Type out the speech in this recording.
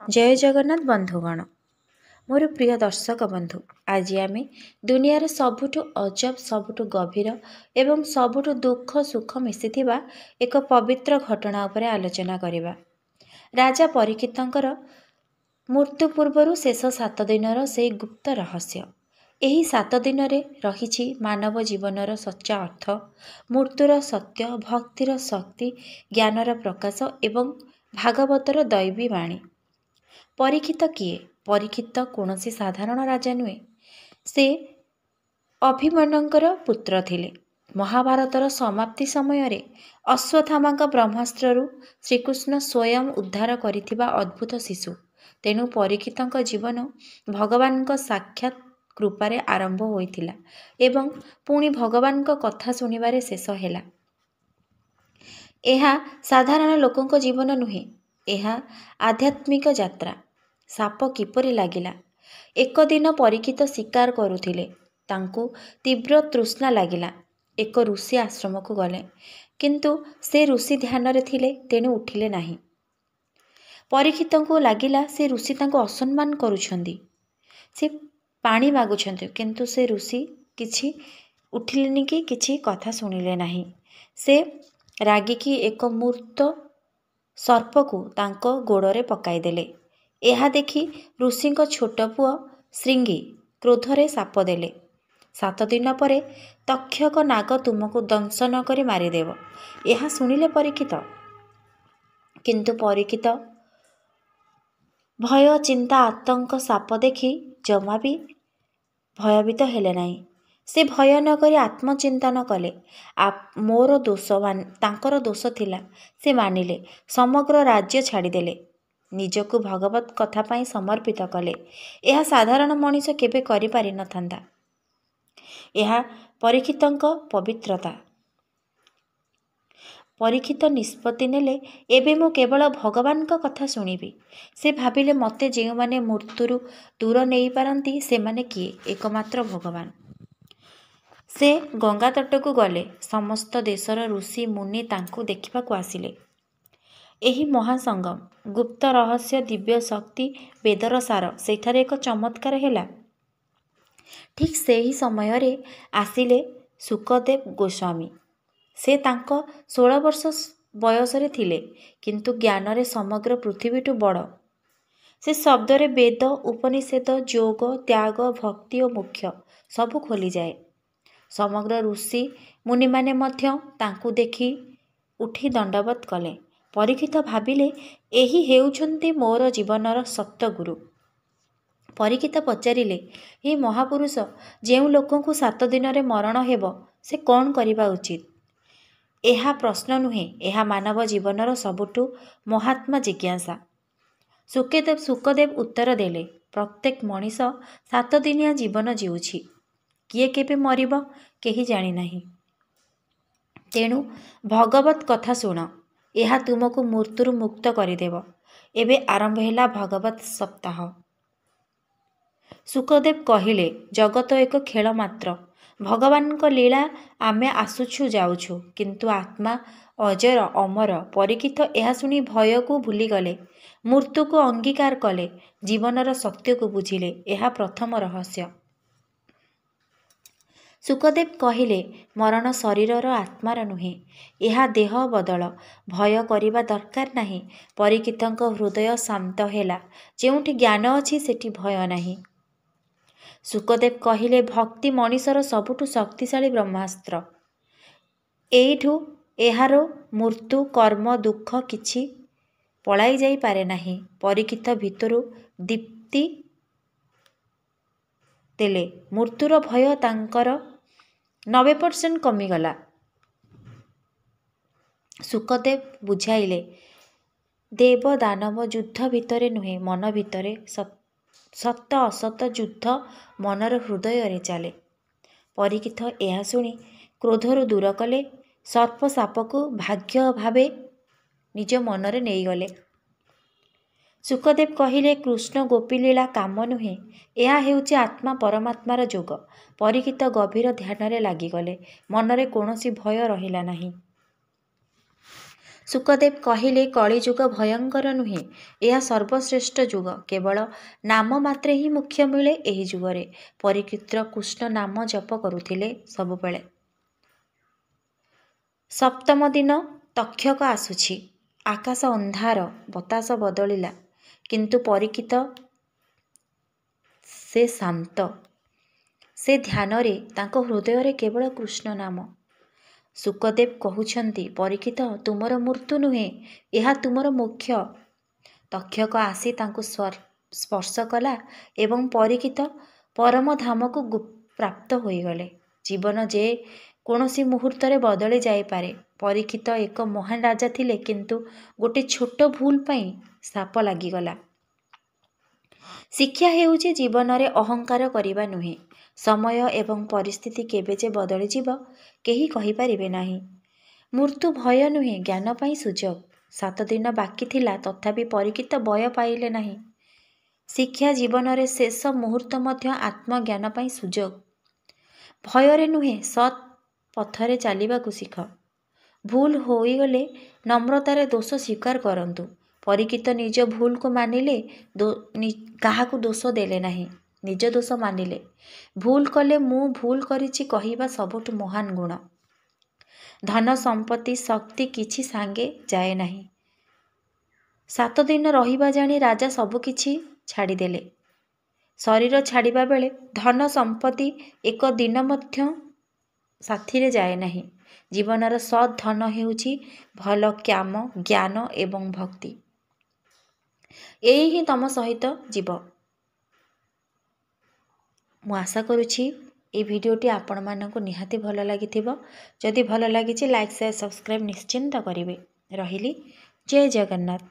जय जगन्नाथ बंधुगण मोर प्रिय दर्शक बंधु आज आम दुनियार सबुठु अजब सबुठु गभीर एवं सबुठु दुख सुख मिसी एक पवित्र घटना उपरे आलोचना करिबा। राजा परीक्षितंकर मृत्यु पूर्वर शेष 7 दिनर से गुप्त रहस्य। एही 7 दिन रही मानव जीवनर सच्चा अर्थ, मृत्युर सत्य, भक्तिर शक्ति, ज्ञानर प्रकाश एवं भागवतर दैवी वाणी। परीक्षित किए? परीक्षित कौनसी साधारण राजा नुहे। से अभिमन्युंकर पुत्र थिले। महाभारतर समाप्ति समय अश्वत्थामा ब्रह्मास्त्रु श्रीकृष्ण स्वयं उद्धार करिथिबा अद्भुत शिशु। तेणु परीक्षितंक जीवन भगवान साक्षात कृपारे आरंभ होइथिला एवं पुणी भगवान कथा शुणिबारे शेष हेला। एहा साधारण लोकंक जीवन नुहे, एहा आध्यात्मिक यात्रा। साप किपरि लागिला? एक दिन परीक्षित शिकार करुथिले। तांकु तीव्र तृष्णा लागिला। एक ऋषि आश्रम को गले, किंतु से ऋषि ध्यान रे थिले, तेणु उठिले नाही। परीक्षित को लागिला से ऋषि तांको असम्मान करुछंदी। से पानी मागुछंती, किंतु से ऋषि किछि उठिलेनि कि किछि कथा सुनिले नाही। से रागिकी एक मूर्त सर्प को तांको गोड़रे पकाई देले। एहा देखि ऋषिंक छोट पुओ श्रृंगी क्रोधरे साप देले। 7 दिन परे तक्षक नाग तुमको दंशन करी मारिदेव। एहा सुनिले परीक्षित, किंतु परीक्षित भय चिंता आतंक साप देखि जमा भी भयभीत हेले नाही। से भय न करी आत्मचिंतन कले। मोर दोष तांकर दोष थिला, से मानिले। समग्र राज्य छाड़ीदेले। निजको भगवत कथा पाई समर्पित कले। यह साधारण मनीष केबे करि पारि नथांता। यह परीक्षितंक पवित्रता। परीक्षित निष्पत्ति नेले, एबे मु केवल भगवान का कथा सुनिबी। से भाविले मते जेउ माने मृत्युरु दूर नेई पारंती से माने किए? एकमात्र भगवान। से गंगा तट को गले। समस्त देशर ऋषि मुनि तांको देखिबाकू आसिले। एही महासंगम, गुप्त रहस्य, दिव्य शक्ति, वेदर सार सेठारे एक चमत्कार हेला। ठीक सेही समय रे आसिले सुखदेव गोस्वामी। से तांको 16 वर्ष बयस रे थिले, किंतु ज्ञान रे समग्र पृथ्वीटू बड़। से शब्द रे वेद, उपनिषद, योग, त्याग, भक्ति और मोक्ष सबु खोली जाए। समग्र ऋषि मुनि माने मध्य तांकु देखि उठी दंडवत कले। परीक्षित भाविले, एही हेउछन्ति मोर जीवनर सत्य गुरु। परीक्षित पचारिले, हे महापुरुष, जेउ लोकंकु 7 दिन रे मरण हेब, से कौन करिबा उचित? एहा प्रश्न नुहे, एहा मानव जीवनर सबुठु महात्मा जिज्ञासा। सुखदेव उत्तर देले, प्रत्येक मनीष 7 दिनिया जीवन जीउछि। किए केबे मरिब केही जानि नाही। तेणु भगवत कथा सुण, यह तुमको मृत्युरु मुक्त करिदेव। एबे आरंभ हेला भगवत सप्ताह। सुखदेव कहिले, जगत एक खेल मात्र। भगवान को लीला आमे आसुछु जाउछु, किंतु आत्मा अजर अमर। परीक्षित यह सुनी भय को भूली गले, मृत्यु को अंगीकार कले, जीवनर सत्य को बुझिले। यह प्रथम रहस्य। सुखदेव कहिले, मरण शरीरर आत्मार नुहे, यह देह बदल। भय करिबा दरकार नाही। परीक्षितंक हृदय शांत हेला। जेउठी ज्ञान अछि सेठी भय नाही। सुखदेव कहिले, भक्ति मनीषर सबुठु शक्तिशाली ब्रह्मास्त्र। एइठु एहारो मृत्यु, कर्म, दुख किछि पलाई जाई पारे नाही। परीक्षित भितरु दीप्ति देले। मृत्युर भय तांकर 90% कमिगला। सुखदेव बुझाइले, देव दानव युद्ध भितरे नुहे, मन भितरे। सत असत युद्ध मनर हृदय रे चाले। परीक्षित यह शुणी क्रोधरु दूर कले। सर्प साप को भाग्य भावे निज मनरे नहीं गले। सुखदेव कहिले, कृष्ण गोपी लीला काम नुहे, यह हेउछि आत्मा परमात्मार जोग। परीक्षित गभीर ध्यान रे लागिगले। मनरे कौनसी भय रहिला नाही। ସୁକଦେବ କହିଲେ, କଳିଯୁଗ ଭୟଙ୍କର ନୁହେଁ, ଏହା ସର୍ବଶ୍ରେଷ୍ଠ ଯୁଗ। କେବଳ ନାମ ମାତ୍ରେ ହିଁ ମୁଖ୍ୟ ମିଳେ ଏହି ଯୁଗରେ। ପରୀକ୍ଷିତ କୃଷ୍ଣ ନାମ ଜପ କରୁଥିଲେ ସବୁବେଳେ। ସପ୍ତମ ଦିନ ତକ୍ଷକ ଆସୁଛି। ଆକାଶ ଅନ୍ଧାର, ବତାସ ବଦଳିଲା, କିନ୍ତୁ ପରୀକ୍ଷିତ ସେ ଶାନ୍ତ। ସେ ଧ୍ୟାନରେ, ତାଙ୍କ ହୃଦୟରେ କେବଳ କୃଷ୍ଣ ନାମ। ସୁକଦେବ କହୁଛନ୍ତି, ପରୀକ୍ଷିତ, ତୁମର ମୃତ୍ୟୁ ନୁହେଁ, ଏହା ତୁମର ମୋକ୍ଷ। ତକ୍ଷକ ଆସି ତାଙ୍କୁ ସ୍ପର୍ଶ କଲା ଏବଂ ପରୀକ୍ଷିତ ପରମଧାମକୁ ପ୍ରାପ୍ତ ହୋଇଗଲେ। ଜୀବନ ଯେ କୌଣସି ମୁହୂର୍ତ୍ତରେ ବଦଳି ଯାଇପାରେ। ପରୀକ୍ଷିତ ଏକ ମହାନ ରାଜା ଥିଲେ, କିନ୍ତୁ ଗୋଟିଏ ଛୋଟ ଭୁଲ ପାଇଁ ଶାପ ଲାଗିଗଲା। ଶିକ୍ଷା ହେଉଛି ଜୀବନରେ ଅହଙ୍କାର କରିବା ନୁହେଁ। ସମୟ ଏବଂ ପରିସ୍ଥିତି କେବେ ଯେ ବଦଳିଯିବ କେହି କହିପାରିବେ ନାହିଁ। ମୃତ୍ୟୁ ଭୟ ନୁହେଁ, ଜ୍ଞାନ ପାଇଁ ସୁଯୋଗ। 7 ଦିନ ବାକି ଥିଲା, ତଥାପି ପରୀକ୍ଷିତ ଭୟ ପାଇଲେ ନାହିଁ। ଶିକ୍ଷା ଜୀବନରେ ଶେଷ ମୁହୂର୍ତ୍ତ ମଧ୍ୟ ଆତ୍ମଜ୍ଞାନ ପାଇଁ ସୁଯୋଗ। ଭୟରେ ନୁହେଁ, ସତ୍ ପଥରେ ଚାଲିବାକୁ ଶିଖ। ଭୁଲ ହୋଇଗଲେ ନମ୍ରତାରେ ଦୋଷ ସ୍ୱୀକାର କରନ୍ତୁ। ପରୀକ୍ଷିତ ନିଜ ଭୁଲକୁ ମାନିଲେ, କାହାକୁ ଦୋଷ ଦେଲେ ନାହିଁ। ନିଜ ଦୋଷ ମାନିଲେ। ଭୁଲ କଲେ ମୁଁ ଭୁଲ କରିଛି କହିବା ସବୁଠୁ ମହାନ ଗୁଣ। ଧନ ସମ୍ପତ୍ତି ଶକ୍ତି କିଛି ସାଙ୍ଗେ ଯାଏ ନାହିଁ। 7 ଦିନ ରହିବା ଜାଣି ରାଜା ସବୁକିଛି ଛାଡ଼ିଦେଲେ। ଶରୀର ଛାଡ଼ିବା ବେଳେ ଧନ ସମ୍ପତ୍ତି ଏକ ଦିନ ମଧ୍ୟ ସାଥିରେ ଯାଏ ନାହିଁ। ଜୀବନର ସତ୍ ଧନ ହେଉଛି ଭଲ କାମ, ଜ୍ଞାନ ଏବଂ ଭକ୍ତି। ଏହି ହିଁ ତମ ସହିତ ଯିବ। ମୁଁ ଆଶା କରୁଛି এই ଭିଡ଼ିଓଟି ଆପଣମାନଙ୍କୁ ନିହାତି ଭଲ ଲାଗିଥିବ। ଯଦି ଭଲ ଲାଗିଛି ଲାଇକ୍, ସେୟାର, ସବସ୍କ୍ରାଇବ୍ ନିଶ୍ଚିନ୍ତ କରିବେ। ରହିଲି। ଜୟ ଜଗନ୍ନାଥ।